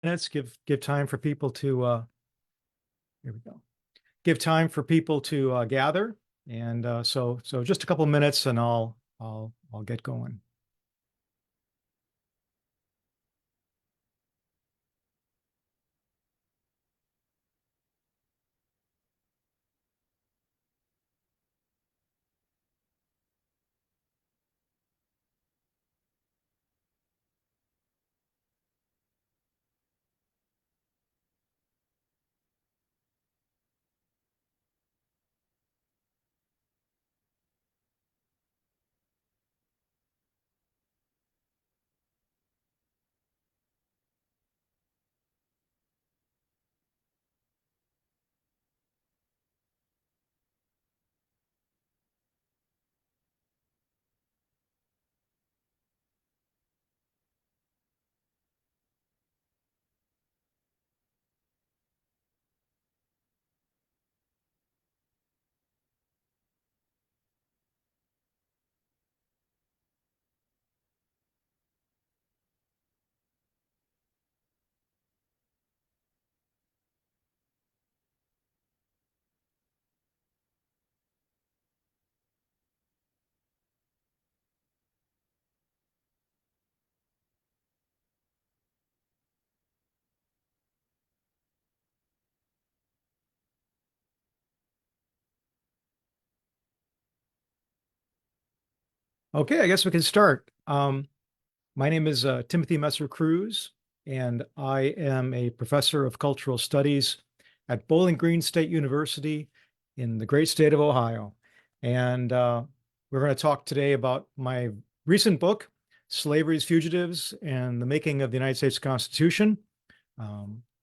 Minutes, give time for people to here we go. Give time for people to gather. And so just a couple minutes and I'll get going. Okay, I guess we can start. My name is Timothy Messer-Kruse, and I am a professor of cultural studies at Bowling Green State University in the great state of Ohio. And we're going to talk today about my recent book, Slavery's Fugitives and the Making of the United States Constitution,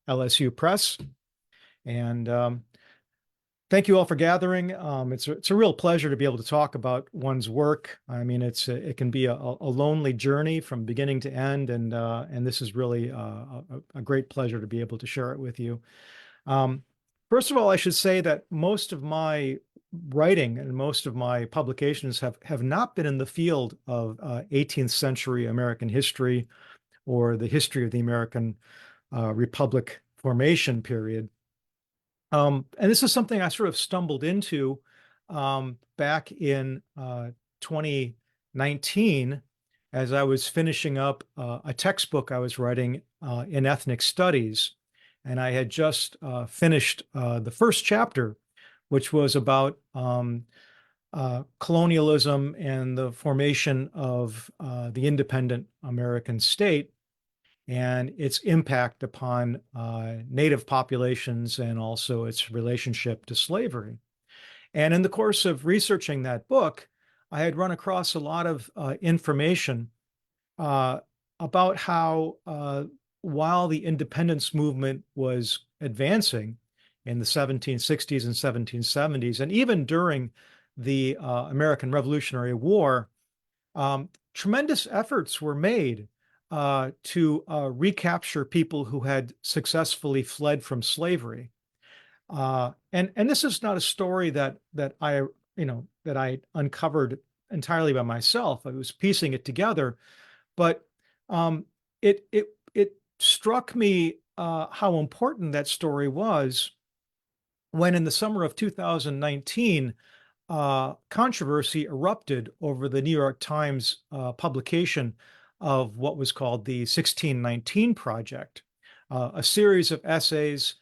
LSU Press. And thank you all for gathering. It's a real pleasure to be able to talk about one's work. I mean, it can be a lonely journey from beginning to end, and this is really a great pleasure to be able to share it with you. First of all, I should say that most of my writing and most of my publications have not been in the field of 18th century American history or the history of the American Republic formation period. And this is something I sort of stumbled into back in 2019 as I was finishing up a textbook I was writing in ethnic studies. And I had just finished the first chapter, which was about colonialism and the formation of the independent American state and its impact upon native populations and also its relationship to slavery. And in the course of researching that book, I had run across a lot of information about how while the independence movement was advancing in the 1760s and 1770s, and even during the American Revolutionary War, tremendous efforts were made to recapture people who had successfully fled from slavery. And this is not a story that I uncovered entirely by myself. I was piecing it together, but it struck me how important that story was when in the summer of 2019, controversy erupted over the New York Times publication of what was called the 1619 Project, a series of essays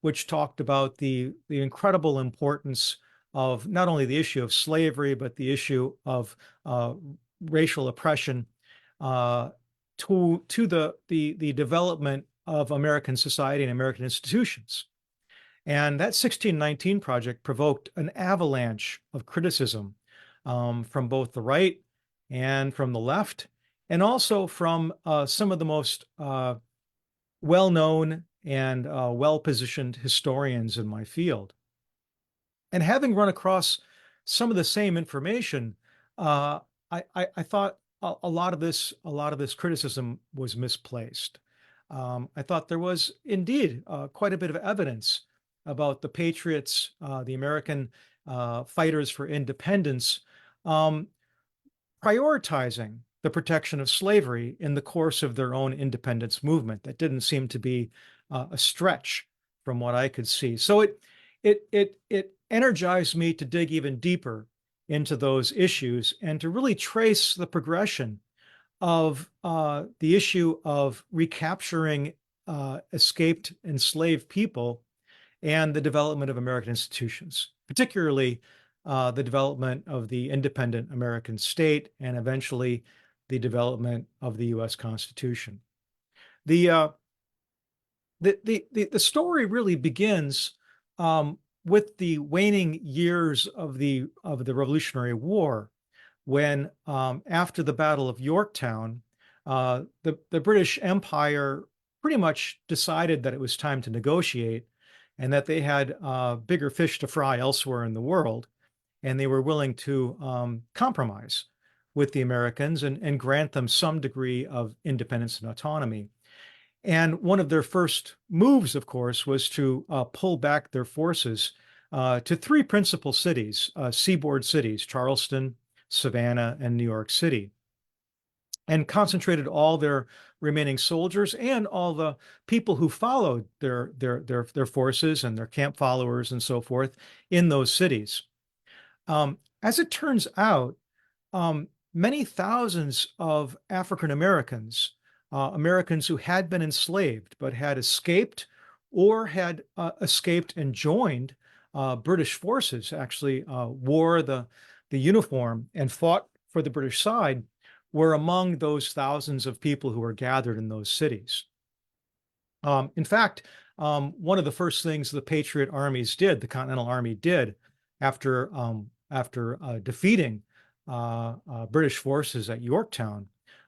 which talked about the incredible importance of not only the issue of slavery, but the issue of racial oppression to the development of American society and American institutions. And that 1619 Project provoked an avalanche of criticism from both the right and from the left, and also from some of the most well-known and well-positioned historians in my field. And having run across some of the same information, I thought a lot of this criticism was misplaced. I thought there was indeed quite a bit of evidence about the patriots, the American fighters for independence, prioritizing the protection of slavery in the course of their own independence movement. That didn't seem to be a stretch from what I could see. So it energized me to dig even deeper into those issues and to really trace the progression of the issue of recapturing escaped enslaved people and the development of American institutions, particularly the development of the independent American state and eventually the development of the U.S. Constitution. The uh, the story really begins with the waning years of the Revolutionary War, when after the Battle of Yorktown, the British Empire pretty much decided that it was time to negotiate, and that they had bigger fish to fry elsewhere in the world, and they were willing to compromise with the Americans and grant them some degree of independence and autonomy. And one of their first moves, of course, was to pull back their forces to three principal cities, seaboard cities, Charleston, Savannah, and New York City, and concentrated all their remaining soldiers and all the people who followed their forces and their camp followers and so forth in those cities. As it turns out, many thousands of African Americans, Americans who had been enslaved but had escaped or had escaped and joined British forces, actually wore the uniform and fought for the British side, were among those thousands of people who were gathered in those cities. In fact, one of the first things the Patriot armies did, the Continental Army did, after defeating British forces at Yorktown,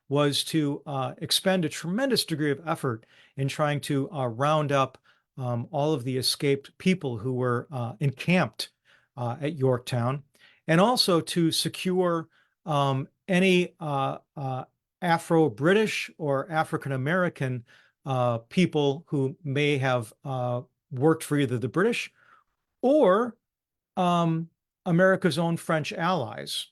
was to expend a tremendous degree of effort in trying to round up all of the escaped people who were encamped at Yorktown, and also to secure any Afro-British or African-American people who may have worked for either the British or America's own French allies.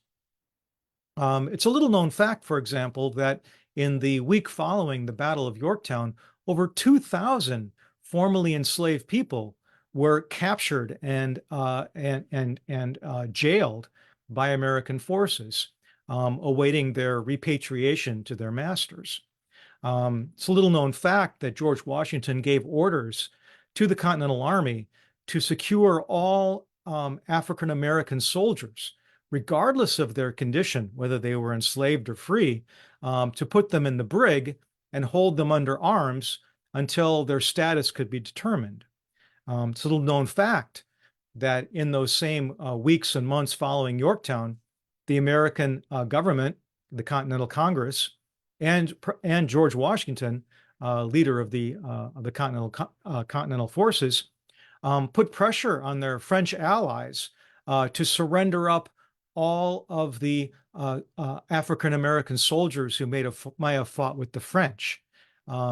It's a little known fact, for example, that in the week following the Battle of Yorktown, over 2,000 formerly enslaved people were captured and jailed by American forces, awaiting their repatriation to their masters. It's a little known fact that George Washington gave orders to the Continental Army to secure all African American soldiers, regardless of their condition, whether they were enslaved or free, to put them in the brig and hold them under arms until their status could be determined. It's a little known fact that in those same weeks and months following Yorktown, the American government, the Continental Congress, and George Washington, leader of the Continental forces, put pressure on their French allies to surrender up all of the African American soldiers who might have fought with the French,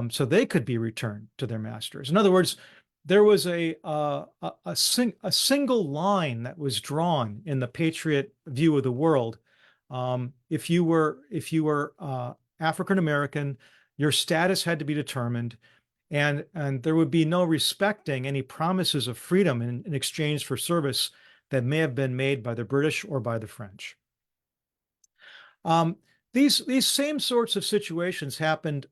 so they could be returned to their masters. In other words, there was a single line that was drawn in the Patriot view of the world. If you were African American, your status had to be determined, and there would be no respecting any promises of freedom in exchange for service that may have been made by the British or by the French. These same sorts of situations happened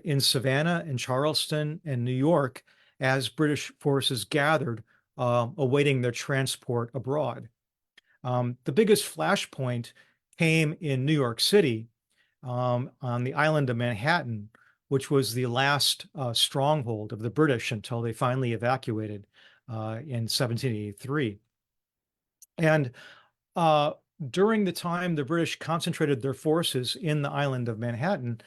in Savannah and Charleston and New York as British forces gathered, awaiting their transport abroad. The biggest flashpoint came in New York City, on the island of Manhattan, which was the last stronghold of the British until they finally evacuated in 1783. And during the time the British concentrated their forces in the island of Manhattan,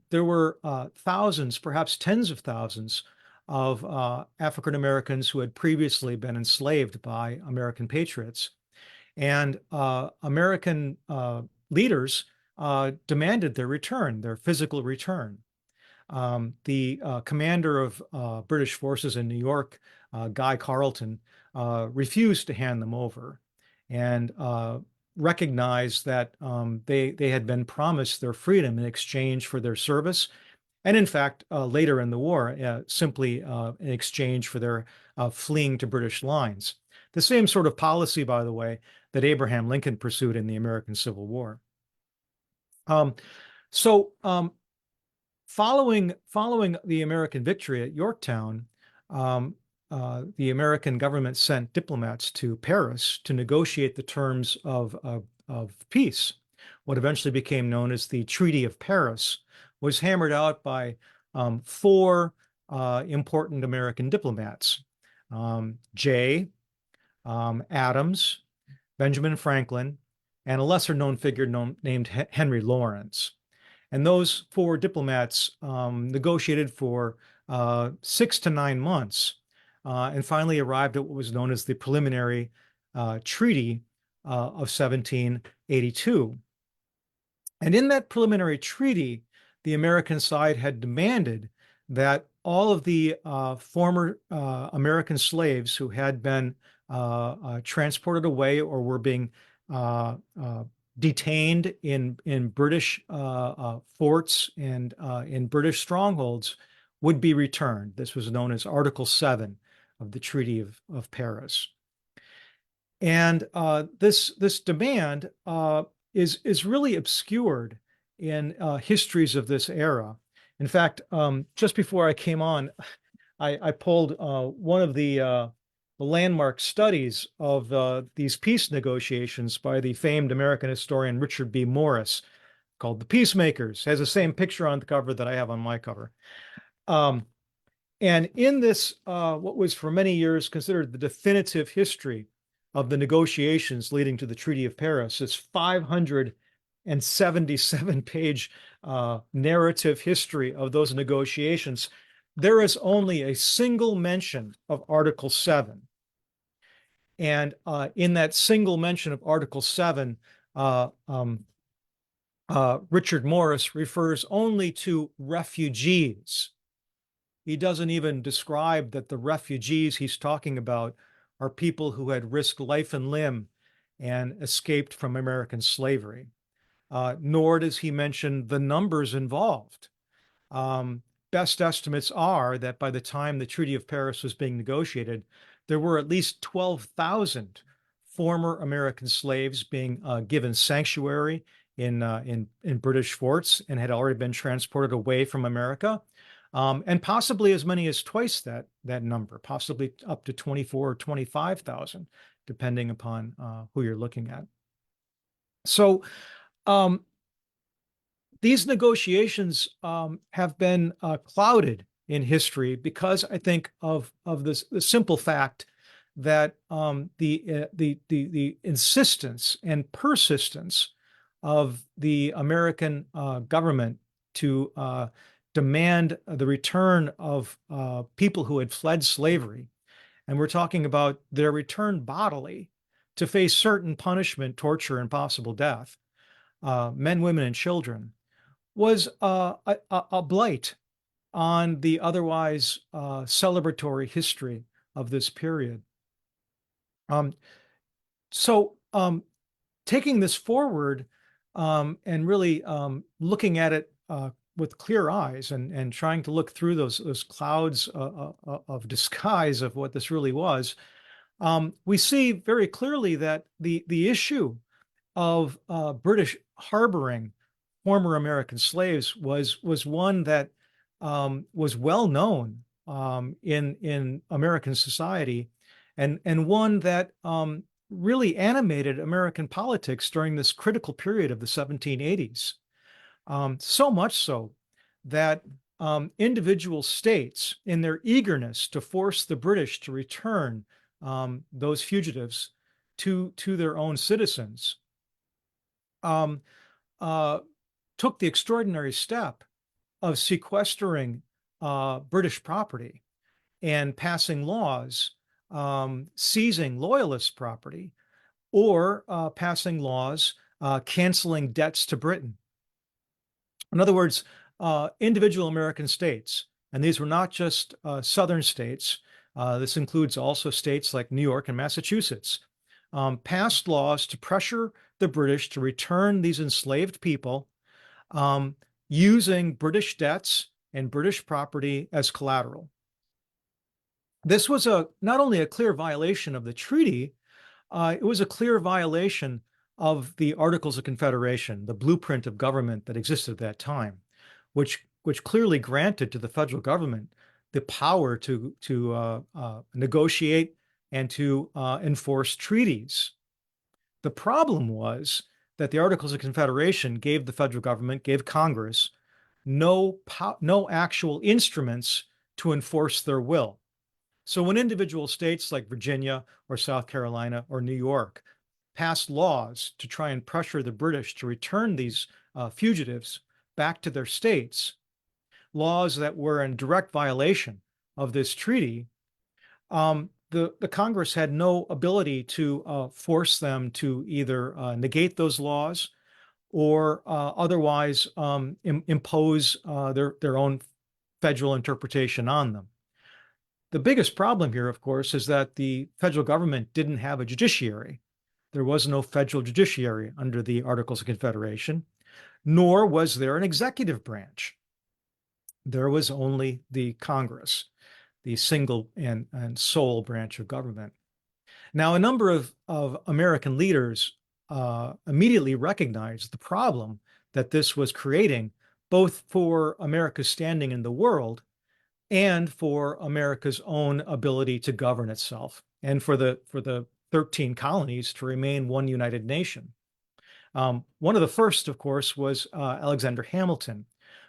there were thousands, perhaps tens of thousands, of African Americans who had previously been enslaved by American patriots. And American leaders demanded their return, their physical return. The commander of British forces in New York, Guy Carleton, refused to hand them over. And recognized that they had been promised their freedom in exchange for their service, and in fact, later in the war, simply in exchange for their fleeing to British lines. The same sort of policy, by the way, that Abraham Lincoln pursued in the American Civil War. Um, so following the American victory at Yorktown, the American government sent diplomats to Paris to negotiate the terms of peace. What eventually became known as the Treaty of Paris was hammered out by four important American diplomats: Jay, Adams, Benjamin Franklin, and a lesser known figure named Henry Lawrence. And those four diplomats negotiated for 6 to 9 months and finally arrived at what was known as the preliminary treaty of 1782. And in that preliminary treaty, the American side had demanded that all of the former American slaves who had been transported away or were being detained in British forts and in British strongholds would be returned. This was known as Article 7 of the Treaty of Paris. And this demand is really obscured in histories of this era. In fact, just before I came on, I pulled one of the landmark studies of these peace negotiations by the famed American historian Richard B. Morris, called The Peacemakers. It has the same picture on the cover that I have on my cover. And in this, what was for many years considered the definitive history of the negotiations leading to the Treaty of Paris, this 577-page narrative history of those negotiations, there is only a single mention of Article 7. And in that single mention of Article 7, Richard Morris refers only to refugees. He doesn't even describe that the refugees he's talking about are people who had risked life and limb and escaped from American slavery. Nor does he mention the numbers involved. Best estimates are that by the time the Treaty of Paris was being negotiated, there were at least 12,000 former American slaves being given sanctuary in British forts and had already been transported away from America. And possibly as many as twice that number, possibly up to 24 or 25,000, depending upon who you're looking at. So these negotiations have been clouded in history because I think of the simple fact that the insistence and persistence of the American government to demand the return of people who had fled slavery, and we're talking about their return bodily to face certain punishment, torture, and possible death, men, women, and children, was a blight on the otherwise celebratory history of this period. So taking this forward and really looking at it with clear eyes and trying to look through those clouds of disguise of what this really was, we see very clearly that the issue of British harboring former American slaves was one that was well known in American society, and one that really animated American politics during this critical period of the 1780s. So much so that individual states, in their eagerness to force the British to return those fugitives to their own citizens, took the extraordinary step of sequestering British property and passing laws seizing Loyalist property, or passing laws canceling debts to Britain. In other words, individual American states, and these were not just southern states, this includes also states like New York and Massachusetts, passed laws to pressure the British to return these enslaved people um, using British debts and British property as collateral. This was not only a clear violation of the treaty, it was a clear violation of the Articles of Confederation, the blueprint of government that existed at that time, which clearly granted to the federal government the power to negotiate and to enforce treaties. The problem was that the Articles of Confederation gave the federal government, gave Congress, no actual instruments to enforce their will. So when individual states like Virginia or South Carolina or New York passed laws to try and pressure the British to return these fugitives back to their states, laws that were in direct violation of this treaty, the Congress had no ability to force them to either negate those laws or otherwise impose their own federal interpretation on them. The biggest problem here, of course, is that the federal government didn't have a judiciary. There was no federal judiciary under the Articles of Confederation, nor was there an executive branch. There was only the Congress, the single and sole branch of government. Now, a number of American leaders immediately recognized the problem that this was creating, both for America's standing in the world and for America's own ability to govern itself, and for the 13 colonies to remain one united nation. One of the first, of course, was Alexander Hamilton,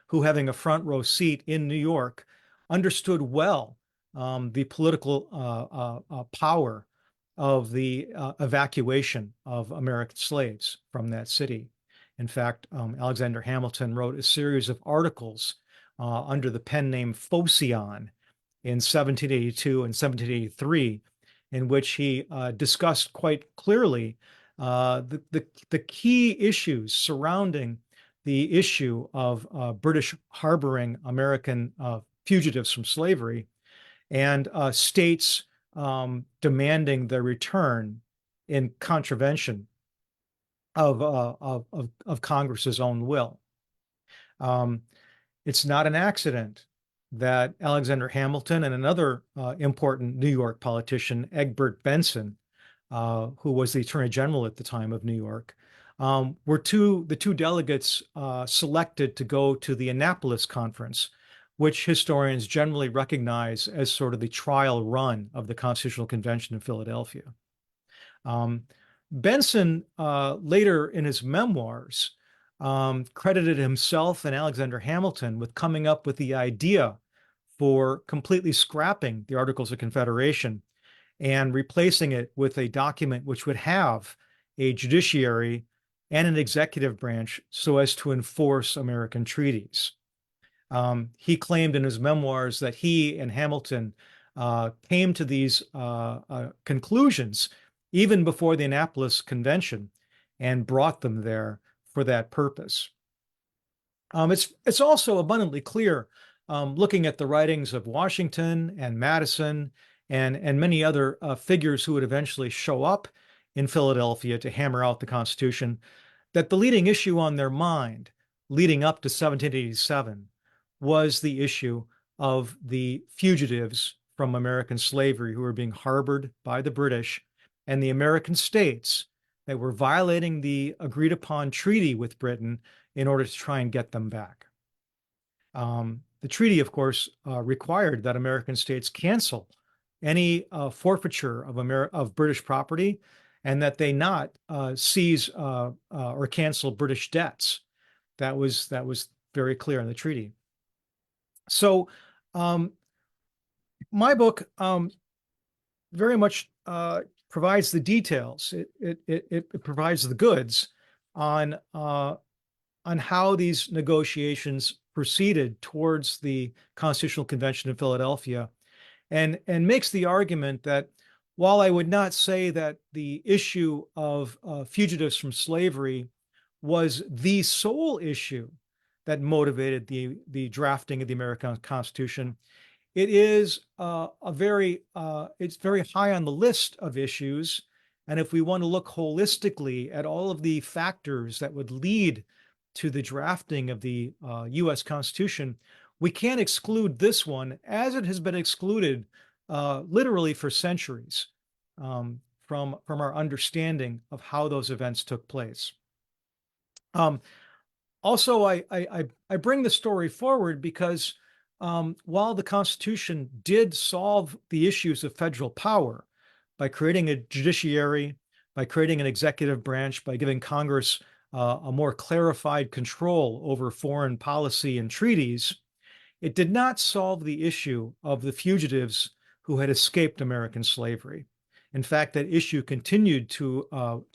who, having a front row seat in New York, understood well the political power of the evacuation of American slaves from that city. In fact, Alexander Hamilton wrote a series of articles under the pen name Phocion in 1782 and 1783, in which he discussed quite clearly the key issues surrounding the issue of British harboring American fugitives from slavery and states demanding their return in contravention of Congress's own will. It's not an accident that Alexander Hamilton and another important New York politician, Egbert Benson, who was the Attorney General at the time of New York, were the two delegates selected to go to the Annapolis Conference, which historians generally recognize as sort of the trial run of the Constitutional Convention in Philadelphia. Benson, later in his memoirs, credited himself and Alexander Hamilton with coming up with the idea for completely scrapping the Articles of Confederation and replacing it with a document which would have a judiciary and an executive branch so as to enforce American treaties. He claimed in his memoirs that he and Hamilton came to these conclusions even before the Annapolis Convention and brought them there for that purpose. It's also abundantly clear, looking at the writings of Washington and Madison and many other figures who would eventually show up in Philadelphia to hammer out the Constitution, that the leading issue on their mind leading up to 1787 was the issue of the fugitives from American slavery who were being harbored by the British and the American states that were violating the agreed upon treaty with Britain in order to try and get them back. The treaty, of course, required that American states cancel any forfeiture of British property and that they not seize or cancel British debts. That was very clear in the treaty. So my book very much provides the details. It provides the goods on how these negotiations proceeded towards the Constitutional Convention in Philadelphia, and makes the argument that while I would not say that the issue of fugitives from slavery was the sole issue that motivated the drafting of the American Constitution, it is it's very high on the list of issues And if we want to look holistically at all of the factors that would lead to the drafting of the US Constitution, we can't exclude this one as it has been excluded literally for centuries from our understanding of how those events took place. Also, I bring the story forward because while the Constitution did solve the issues of federal power by creating a judiciary, by creating an executive branch, by giving Congress a more clarified control over foreign policy and treaties, it did not solve the issue of the fugitives who had escaped American slavery. In fact, that issue continued to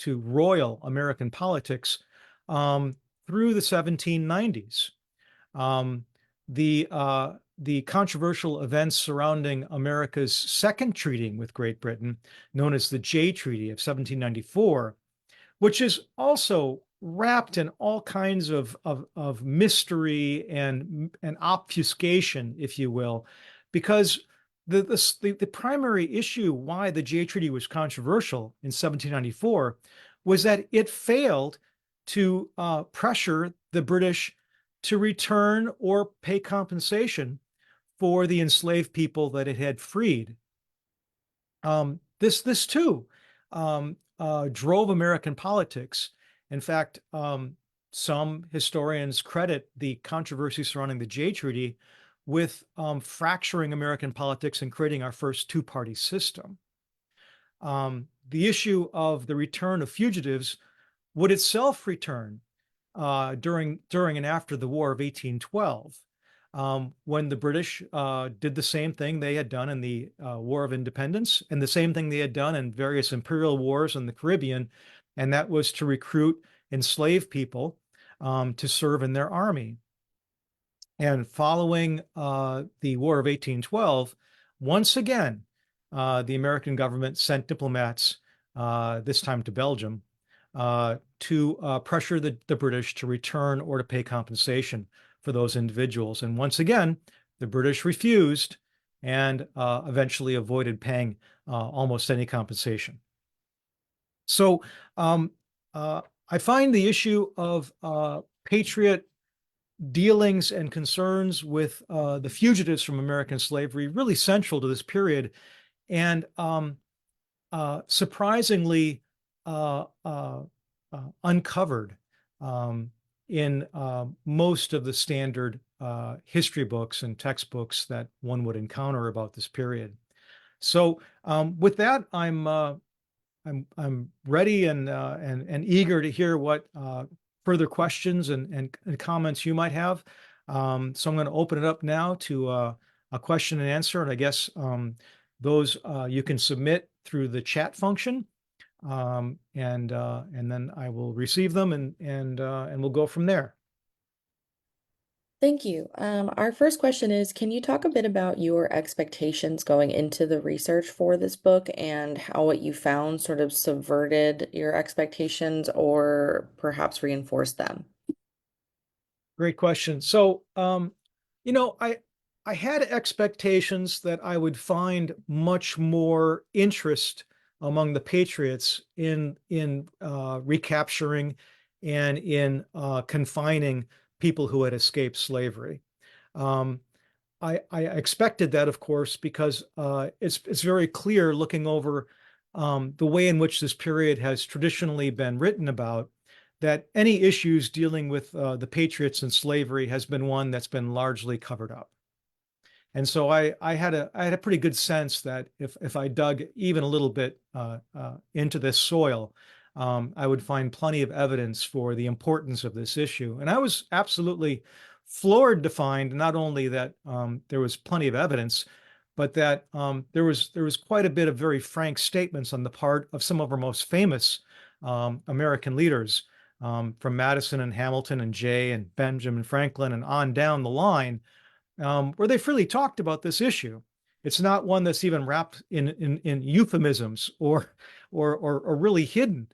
roil American politics through the 1790s. Um, the controversial events surrounding America's second treaty with Great Britain, known as the Jay Treaty of 1794, which is also wrapped in all kinds of mystery and obfuscation, if you will, because the primary issue why the Jay Treaty was controversial in 1794 was that it failed to pressure the British to return or pay compensation for the enslaved people that it had freed. This too drove American politics. In fact, some historians credit the controversy surrounding the Jay Treaty with fracturing American politics and creating our first two-party system. The issue of the return of fugitives would itself return during and after the War of 1812, when the British did the same thing they had done in the War of Independence and the same thing they had done in various imperial wars in the Caribbean, and that was to recruit enslaved people to serve in their army. And following the War of 1812, once again, the American government sent diplomats, this time to Belgium, to pressure the British to return or to pay compensation for those individuals. And once again, the British refused and eventually avoided paying almost any compensation. So I find the issue of patriot dealings and concerns with the fugitives from American slavery really central to this period, and surprisingly uncovered in most of the standard history books and textbooks that one would encounter about this period. So with that, I'm ready and eager to hear what further questions and comments you might have. So I'm going to open it up now to a question and answer, and I guess those you can submit through the chat function, and then I will receive them and we'll go from there. Thank you. Our first question is, can you talk a bit about your expectations going into the research for this book and how what you found sort of subverted your expectations or perhaps reinforced them? Great question. So, you know, I had expectations that I would find much more interest among the patriots in recapturing and in confining people who had escaped slavery. I expected that, of course, because it's very clear looking over the way in which this period has traditionally been written about, that any issues dealing with the patriots and slavery has been one that's been largely covered up. And so I had a pretty good sense that if I dug even a little bit into this soil, I would find plenty of evidence for the importance of this issue. And I was absolutely floored to find not only that there was plenty of evidence, but that there was quite a bit of very frank statements on the part of some of our most famous American leaders, from Madison and Hamilton and Jay and Benjamin Franklin and on down the line, where they freely talked about this issue. It's not one that's even wrapped in euphemisms or really hidden.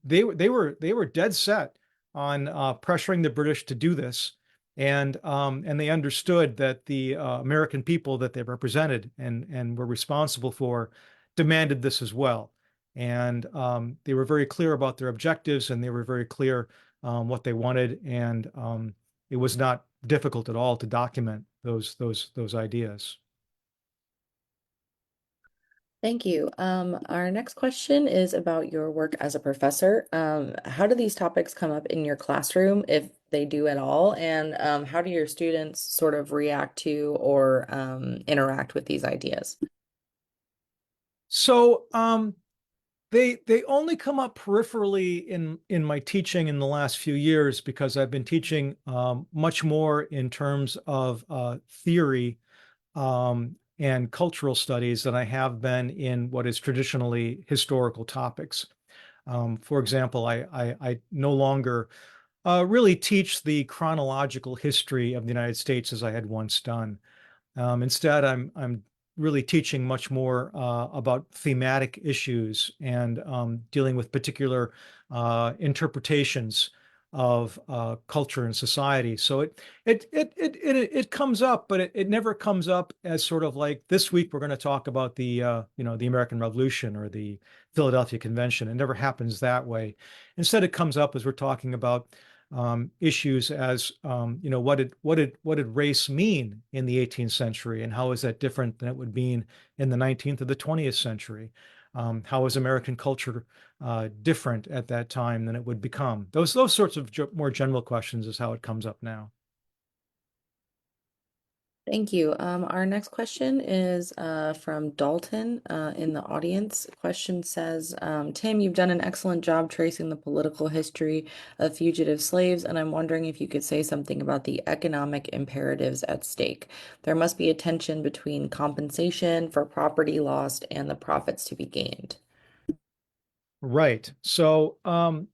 They were dead set on pressuring the British to do this, and they understood that the American people that they represented and were responsible for demanded this as well. And they were very clear about their objectives, and they were very clear what they wanted. And it was not difficult at all to document those ideas. Thank you. Our next question is about your work as a professor. How do these topics come up in your classroom, if they do at all? And how do your students sort of react to or interact with these ideas? So they only come up peripherally in my teaching in the last few years, because I've been teaching much more in terms of theory and cultural studies than I have been in what is traditionally historical topics. For example, I no longer really teach the chronological history of the United States as I had once done. Instead, I'm really teaching much more about thematic issues and dealing with particular interpretations of culture and society. So it comes up, but it never comes up as sort of like, this week we're going to talk about the American Revolution or the Philadelphia Convention. It never happens that way. Instead, it comes up as we're talking about issues as what did race mean in the 18th century, and how is that different than it would mean in the 19th or the 20th century? How is American culture different at that time than it would become? Those sorts of more general questions is how it comes up now. Thank you. Our next question is from Dalton in the audience. Question says, Tim, you've done an excellent job tracing the political history of fugitive slaves, and I'm wondering if you could say something about the economic imperatives at stake. There must be a tension between compensation for property lost and the profits to be gained. Right. So, and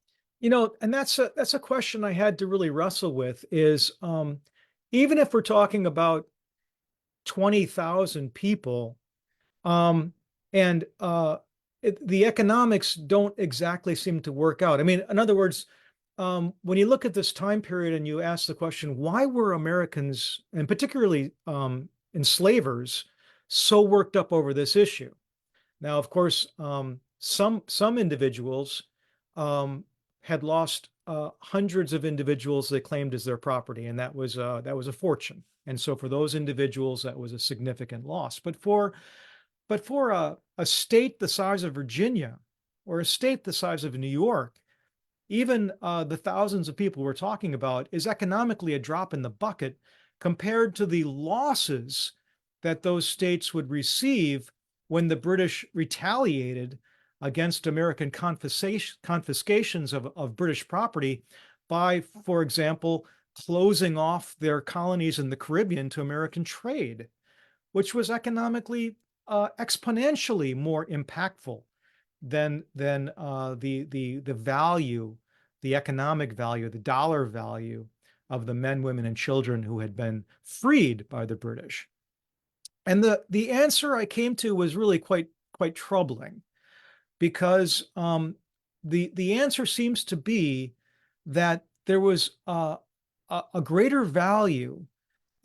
that's a question I had to really wrestle with, is even if we're talking about 20,000 people, um, and the economics don't exactly seem to work out. I mean, in other words, when you look at this time period and you ask the question, why were Americans, and particularly enslavers, so worked up over this issue? Now, of course, some individuals had lost hundreds of individuals they claimed as their property, and that was a fortune. And so for those individuals, that was a significant loss. But for a state the size of Virginia, or a state the size of New York, even the thousands of people we're talking about is economically a drop in the bucket compared to the losses that those states would receive when the British retaliated against American confiscations of British property by, for example, closing off their colonies in the Caribbean to American trade, which was economically exponentially more impactful than the value, the economic value, the dollar value of the men, women, and children who had been freed by the British. And the answer I came to was really quite troubling, because the answer seems to be that there was a greater value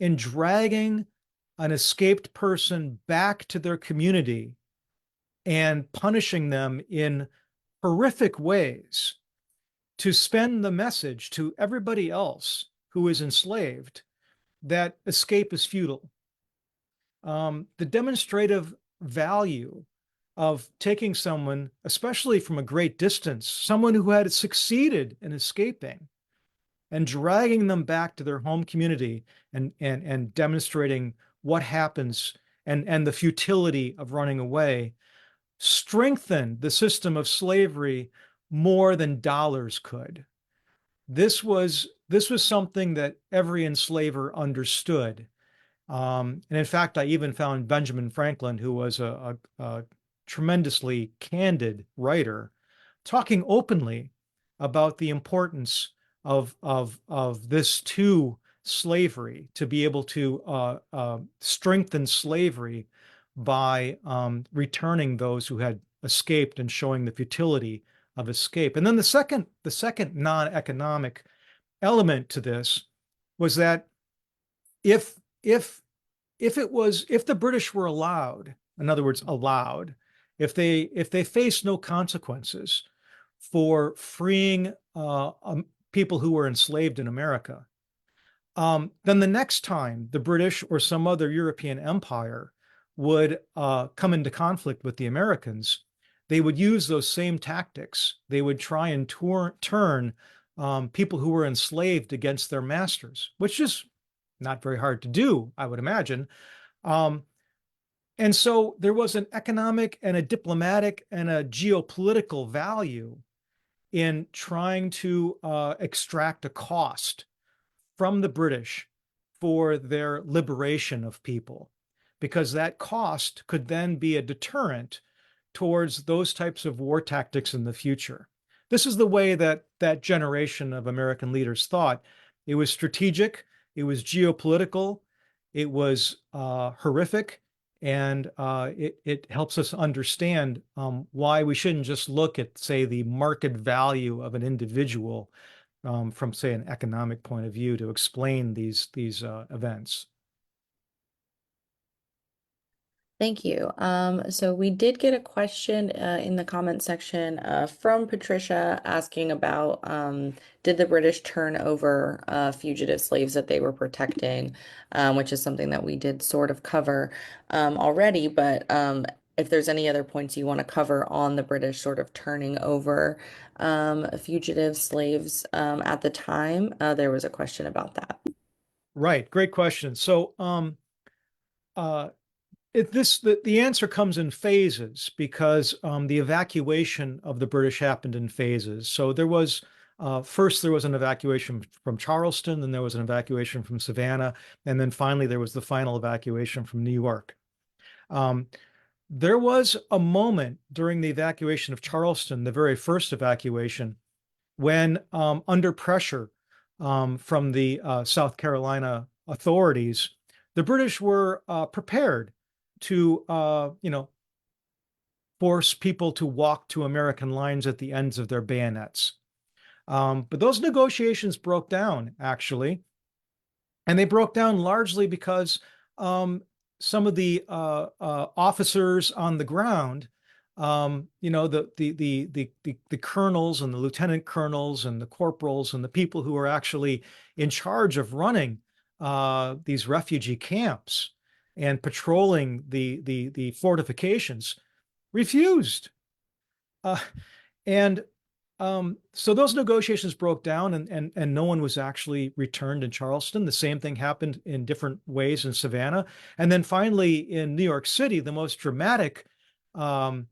in dragging an escaped person back to their community and punishing them in horrific ways to spend the message to everybody else who is enslaved that escape is futile. The demonstrative value of taking someone, especially from a great distance, someone who had succeeded in escaping, and dragging them back to their home community, and demonstrating what happens, and the futility of running away, strengthened the system of slavery more than dollars could. This was something that every enslaver understood. And in fact, I even found Benjamin Franklin, who was a tremendously candid writer, talking openly about the importance of this to slavery, to be able to strengthen slavery by returning those who had escaped and showing the futility of escape. And then the second non-economic element to this was that if the British were allowed, in other words, allowed, if they face no consequences for freeing people who were enslaved in America, then the next time the British or some other European empire would come into conflict with the Americans, they would use those same tactics. They would try and turn people who were enslaved against their masters, which is not very hard to do, I would imagine. Um, and so there was an economic and a diplomatic and a geopolitical value in trying to extract a cost from the British for their liberation of people, because that cost could then be a deterrent towards those types of war tactics in the future. This is the way that that generation of American leaders thought. It was strategic, it was geopolitical, it was horrific, and it helps us understand why we shouldn't just look at, say, the market value of an individual from, say, an economic point of view to explain these events. Thank you. So we did get a question in the comment section from Patricia asking about did the British turn over fugitive slaves that they were protecting, which is something that we did sort of cover already. But if there's any other points you want to cover on the British sort of turning over fugitive slaves at the time, there was a question about that. Right, great question. So uh, the answer comes in phases because the evacuation of the British happened in phases. So there was first there was an evacuation from Charleston, then there was an evacuation from Savannah, and then finally there was the final evacuation from New York. Um, there was a moment during the evacuation of Charleston, the very first evacuation, when under pressure from the South Carolina authorities, the British were prepared to, force people to walk to American lines at the ends of their bayonets. But those negotiations broke down, actually, and they broke down largely because some of the officers on the ground, the colonels and the lieutenant colonels and the corporals and the people who were actually in charge of running these refugee camps and patrolling the fortifications refused. Uh, and so those negotiations broke down, and no one was actually returned in Charleston. The same thing happened in different ways in Savannah. And then finally in New York City, the most dramatic um,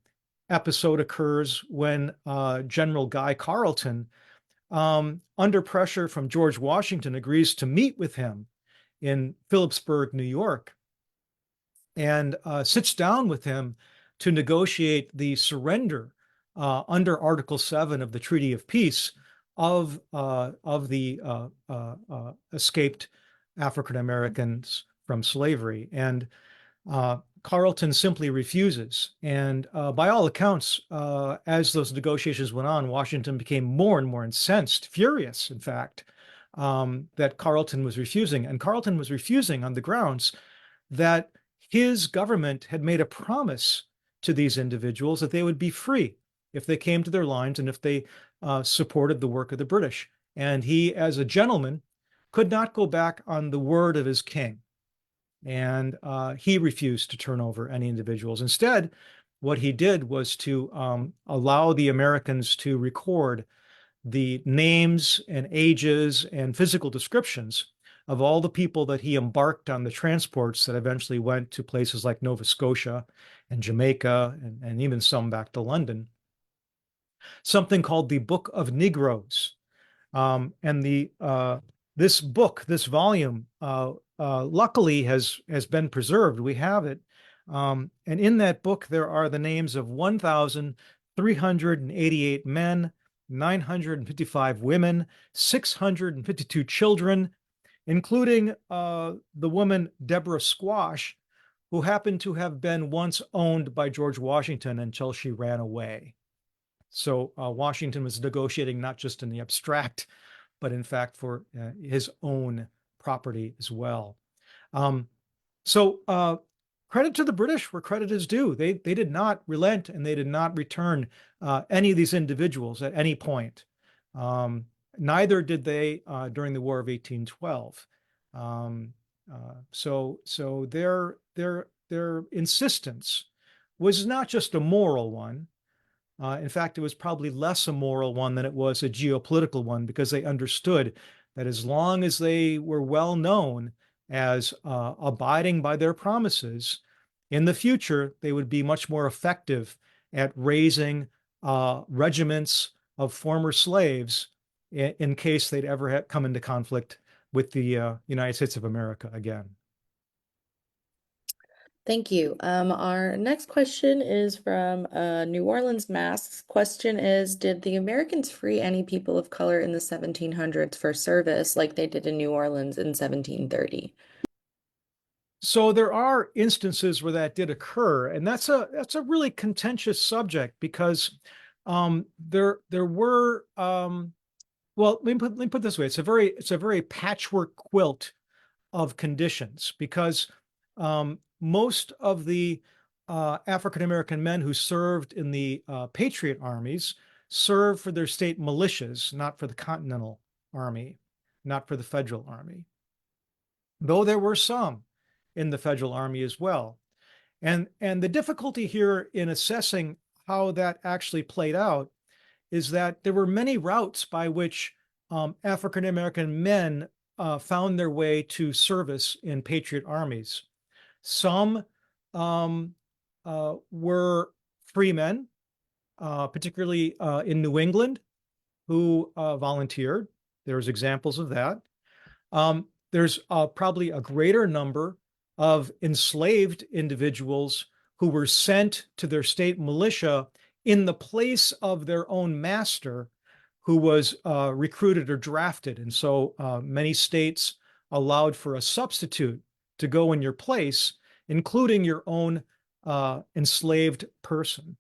episode occurs when General Guy Carleton, under pressure from George Washington, agrees to meet with him in Phillipsburg, New York, and sits down with him to negotiate the surrender under Article 7 of the Treaty of Peace of the escaped African Americans from slavery. And Carleton simply refuses. And by all accounts, as those negotiations went on, Washington became more and more incensed, furious, in fact, that Carleton was refusing. And Carleton was refusing on the grounds that his government had made a promise to these individuals that they would be free if they came to their lines and if they supported the work of the British. And he, as a gentleman, could not go back on the word of his king. And he refused to turn over any individuals. Instead, what he did was to allow the Americans to record the names and ages and physical descriptions of all the people that he embarked on the transports that eventually went to places like Nova Scotia and Jamaica and even some back to London. Something called the Book of Negroes. And this book, this volume, luckily has been preserved. We have it. And in that book, there are the names of 1,388 men, 955 women, 652 children, including the woman Deborah Squash, who happened to have been once owned by George Washington until she ran away. So Washington was negotiating not just in the abstract, but in fact for his own property as well. So credit to the British where credit is due. They did not relent and they did not return any of these individuals at any point. Neither did they during the War of 1812. So their insistence was not just a moral one. In fact, it was probably less a moral one than it was a geopolitical one, because they understood that as long as they were well known as abiding by their promises, in the future, they would be much more effective at raising regiments of former slaves in case they'd ever come into conflict with the United States of America again. Thank you. Our next question is from New Orleans, Mass. Question is, did the Americans free any people of color in the 1700s for service like they did in New Orleans in 1730? So there are instances where that did occur, and that's a really contentious subject, because there were well, let me put it this way: it's a very patchwork quilt of conditions, because most of the African American men who served in the Patriot armies served for their state militias, not for the Continental Army, not for the Federal Army, though there were some in the Federal Army as well. And the difficulty here in assessing how that actually played out is that there were many routes by which African American men found their way to service in Patriot armies. Some were free men, particularly in New England, who volunteered. There's examples of that. There's probably a greater number of enslaved individuals who were sent to their state militia in the place of their own master, who was recruited or drafted. And so many states allowed for a substitute to go in your place, including your own enslaved person.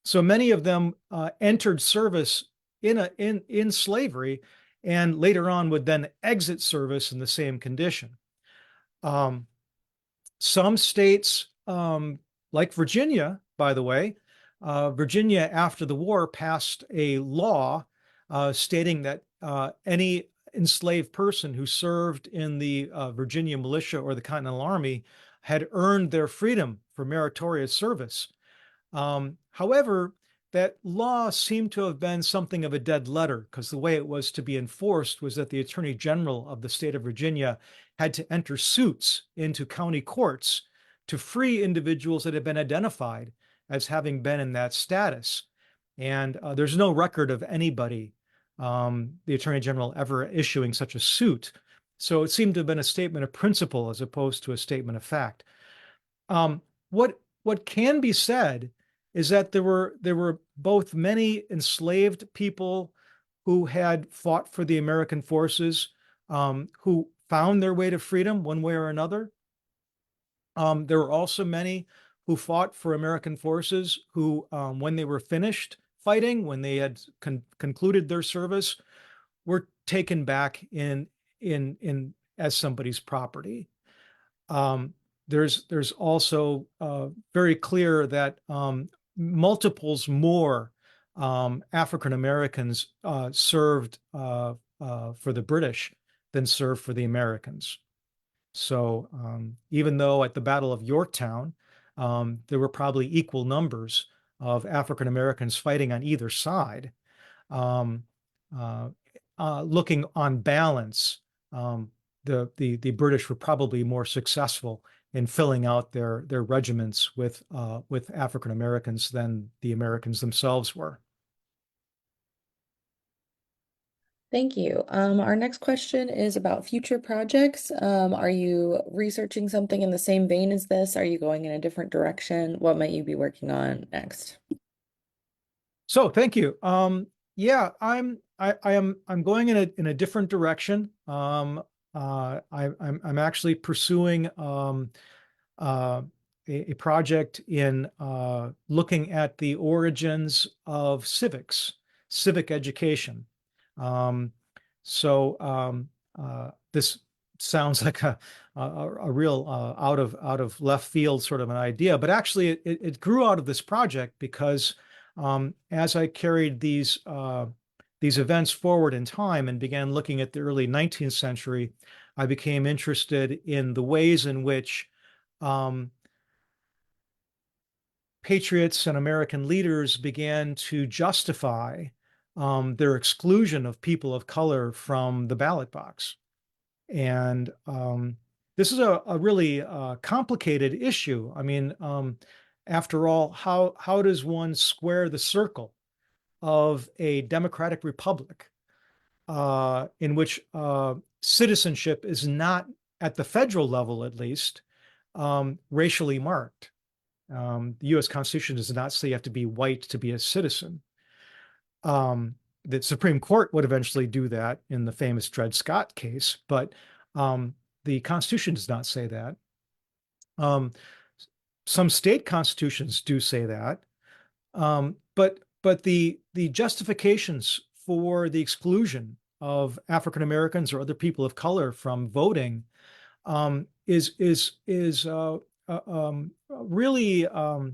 So many of them entered service in slavery, and later on would then exit service in the same condition. Some states, like Virginia, by the way, Virginia after the war passed a law stating that any enslaved person who served in the Virginia militia or the Continental Army had earned their freedom for meritorious service. However, that law seemed to have been something of a dead letter, because the way it was to be enforced was that the Attorney General of the state of Virginia had to enter suits into county courts to free individuals that had been identified as having been in that status. And there's no record of anybody, the Attorney General, ever issuing such a suit. So it seemed to have been a statement of principle as opposed to a statement of fact. What can be said is that there were both many enslaved people who had fought for the American forces, who found their way to freedom one way or another. There were also many who fought for American forces who, when they were finished fighting, when they had concluded their service, were taken back in as somebody's property. There's also very clear that multiples more African Americans served for the British than served for the Americans. So even though at the Battle of Yorktown, there were probably equal numbers of African Americans fighting on either side, looking on balance, the British were probably more successful in filling out their regiments with African Americans than the Americans themselves were. Thank you. Our next question is about future projects. Are you researching something in the same vein as this? Are you going in a different direction? What might you be working on next? So thank you. Yeah, I'm going in a different direction. I'm actually pursuing a project in looking at the origins of civic education. So this sounds like a real out of left field sort of an idea, but actually it grew out of this project because as I carried these events forward in time and began looking at the early 19th century, I became interested in the ways in which patriots and American leaders began to justify their exclusion of people of color from the ballot box. And this is a really complicated issue. I mean, after all, how does one square the circle of a democratic republic in which citizenship is not, at the federal level at least, racially marked? The U.S. Constitution does not say you have to be white to be a citizen. The Supreme Court would eventually do that in the famous Dred Scott case, but the Constitution does not say that. Some state constitutions do say that, but the justifications for the exclusion of African Americans or other people of color from voting is really a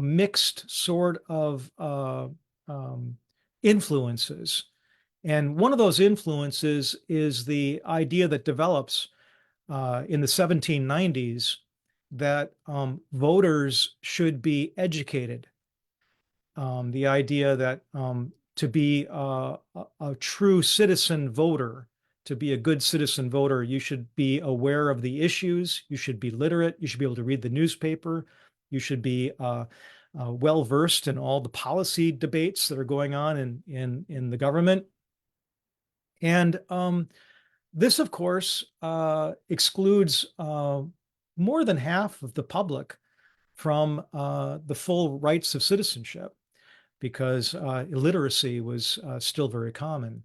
mixed sort of influences. And one of those influences is the idea that develops in the 1790s that voters should be educated. The idea that to be a true citizen voter, to be a good citizen voter, you should be aware of the issues, you should be literate, you should be able to read the newspaper, you should be well versed in all the policy debates that are going on in the government. And this, of course, excludes more than half of the public from the full rights of citizenship because illiteracy was still very common.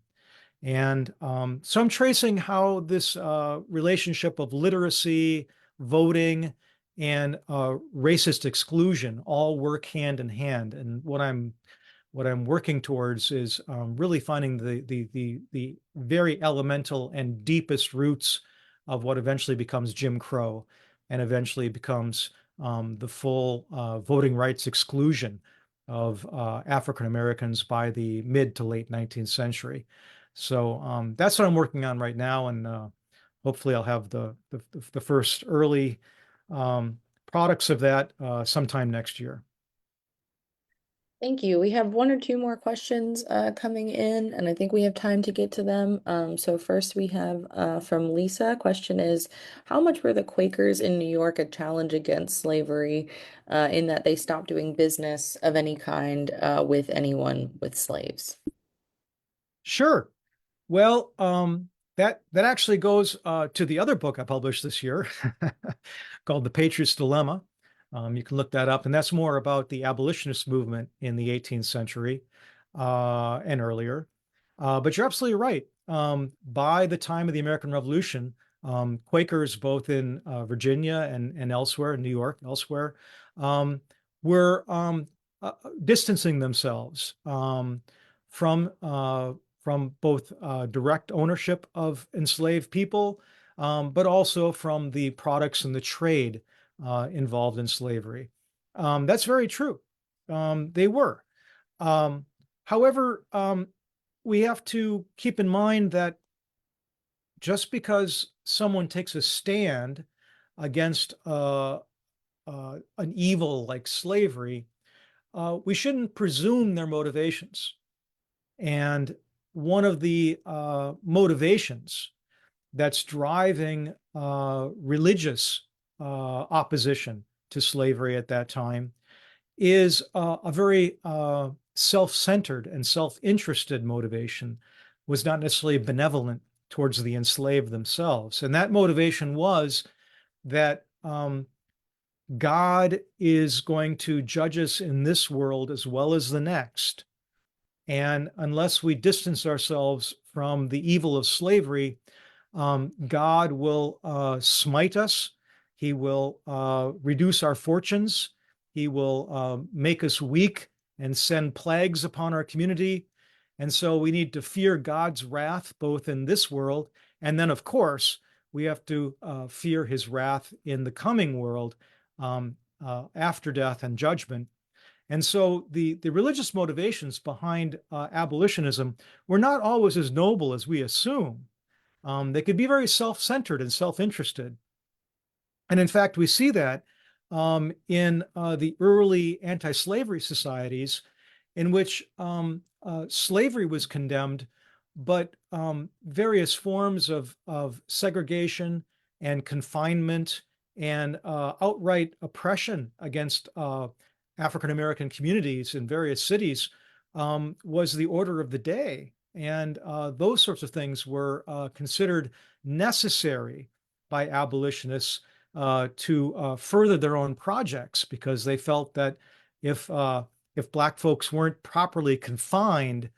And so I'm tracing how this relationship of literacy, voting, and racist exclusion all work hand in hand. And what I'm working towards is really finding the very elemental and deepest roots of what eventually becomes Jim Crow and eventually becomes the full voting rights exclusion of African Americans by the mid to late 19th century. So that's what I'm working on right now, and hopefully I'll have the first early products of that sometime next year. Thank you. We have one or two more questions coming in, and I think we have time to get to them. So first we have from Lisa. Question is, how much were the Quakers in New York a challenge against slavery in that they stopped doing business of any kind with anyone with slaves? Sure. Well, that actually goes to the other book I published this year called The Patriot's Dilemma. You can look that up, and that's more about the abolitionist movement in the 18th century and earlier. But you're absolutely right. By the time of the American Revolution, Quakers, both in Virginia and elsewhere, in New York, elsewhere, were distancing themselves from both direct ownership of enslaved people, but also from the products and the trade involved in slavery. That's very true. They were. However, we have to keep in mind that just because someone takes a stand against an evil like slavery, we shouldn't presume their motivations. And one of the motivations that's driving religious opposition to slavery at that time is a very self-centered and self-interested motivation, was not necessarily benevolent towards the enslaved themselves. And that motivation was that God is going to judge us in this world as well as the next. And unless we distance ourselves from the evil of slavery, God will smite us. He will reduce our fortunes. He will make us weak and send plagues upon our community. And so we need to fear God's wrath, both in this world And then, of course, we have to fear his wrath in the coming world after death and judgment. And so the religious motivations behind abolitionism were not always as noble as we assume. They could be very self-centered and self-interested. And in fact, we see that in the early anti-slavery societies in which slavery was condemned, but various forms of segregation and confinement and outright oppression against African American communities in various cities was the order of the day. And those sorts of things were considered necessary by abolitionists to further their own projects because they felt that if if Black folks weren't properly confined,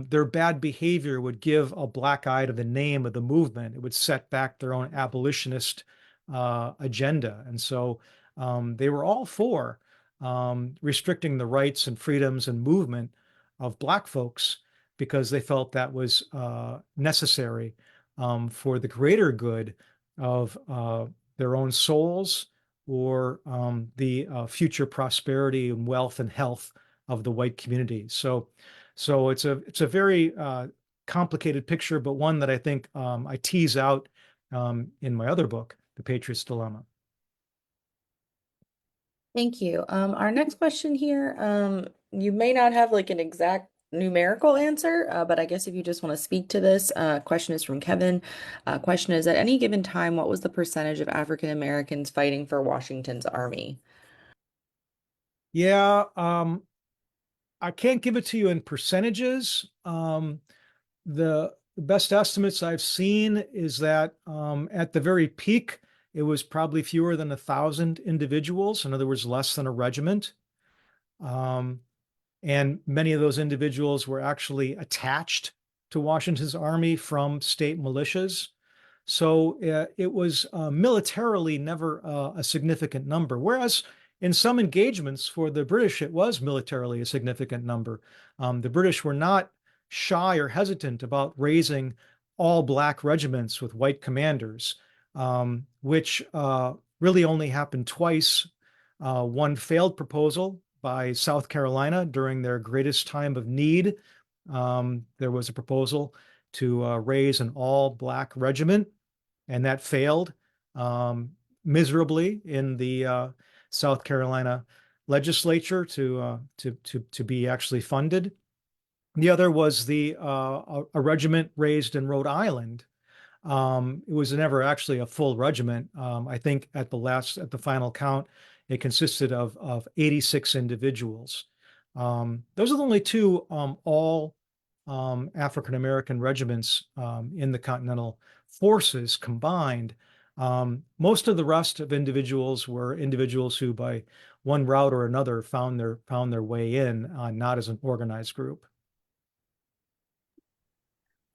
their bad behavior would give a black eye to the name of the movement. It would set back their own abolitionist agenda. And so they were all for restricting the rights and freedoms and movement of Black folks because they felt that was necessary for the greater good of their own souls or the future prosperity and wealth and health of the white community. So it's a very complicated picture, but one that I think I tease out in my other book, The Patriot's Dilemma. Thank you. Our next question here, you may not have like an exact numerical answer, but I guess if you just want to speak to this, question is from Kevin. Question is, at any given time, what was the percentage of African Americans fighting for Washington's army? Yeah, I can't give it to you in percentages. The best estimates I've seen is that at the very peak, it was probably fewer than 1,000 individuals. In other words, less than a regiment. And many of those individuals were actually attached to Washington's army from state militias. So it was militarily never a significant number. Whereas in some engagements for the British, it was militarily a significant number. The British were not shy or hesitant about raising all Black regiments with white commanders, which really only happened twice. One failed proposal by South Carolina during their greatest time of need. There was a proposal to raise an all Black regiment, and that failed miserably in the South Carolina legislature to be actually funded. The other was a regiment raised in Rhode Island. It was never actually a full regiment. I think at the final count, it consisted of 86 individuals. Those are the only two all African American regiments in the Continental Forces combined. Most of the rest of individuals were individuals who, by one route or another, found their way in, not as an organized group.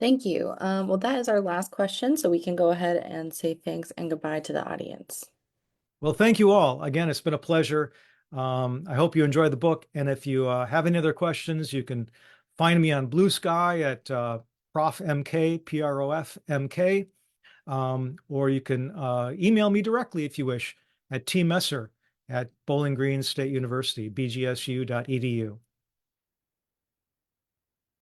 Thank you. Well, that is our last question, so we can go ahead and say thanks and goodbye to the audience. Well, thank you all. Again, it's been a pleasure. I hope you enjoyed the book. And if you have any other questions, you can find me on Blue Sky at Prof MK, PROF MK, or you can email me directly if you wish at tmesser at Bowling Green State University, bgsu.edu.